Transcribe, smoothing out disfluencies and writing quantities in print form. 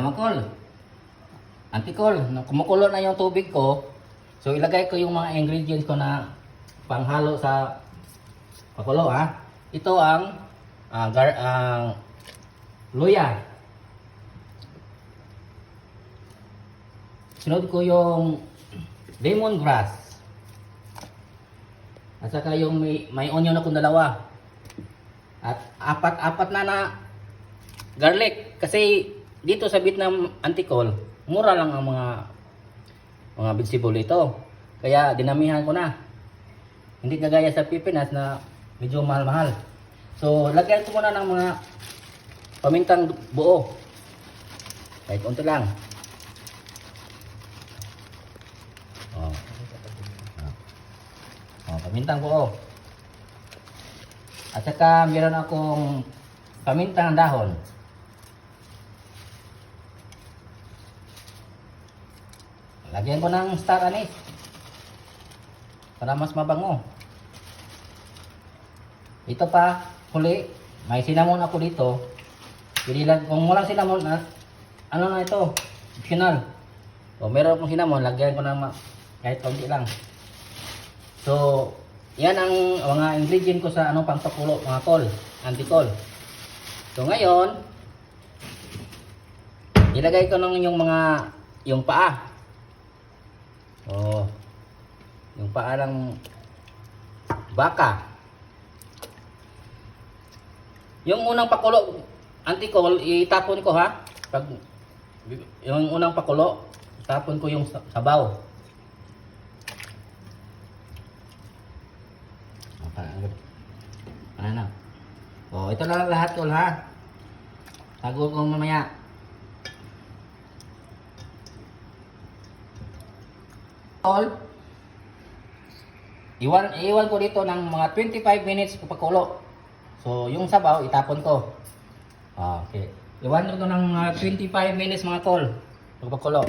mga kol. Antikol, kumukulo na yung tubig ko. So ilagay ko yung mga ingredients ko na panghalo sa pakulo ha. Ito ang luya. Sunod ko yung lemongrass. At saka yung may onion akong dalawa. At apat na garlic. Kasi dito sa Vietnam Antikol, mura lang ang mga vegetable ito. Kaya dinamihan ko na. Hindi kagaya sa Pilipinas na medyo mahal-mahal. So, lagyan ko muna ng mga pamintang buo. Kahit unti lang. Pamintang buo. At saka meron akong pamintang dahon. Lagyan ko ng star anise para mas mabango. Ito pa, huli, may cinnamon ako dito. Kung walang cinnamon, ano na ito? Optional. O meron akong cinnamon, lagyan ko ng kahit konti lang. So, yan ang mga ingredient ko sa pangpakulo, mga kol, antikol. So ngayon, ilagay ko yung paa. Oh, yung paa ng baka. Yung unang pakulo, antikol, itapon ko ha. Yung unang pakulo, itapon ko yung sabaw. Ano na? Oh, ito na lang lahat kol ha. Tago ko mamaya. Iwan ko dito ng mga 25 minutes pakulo. So, yung sabaw, itapon ko. Okay. Iwan ko ng mga 25 minutes mga tol. Pakulo.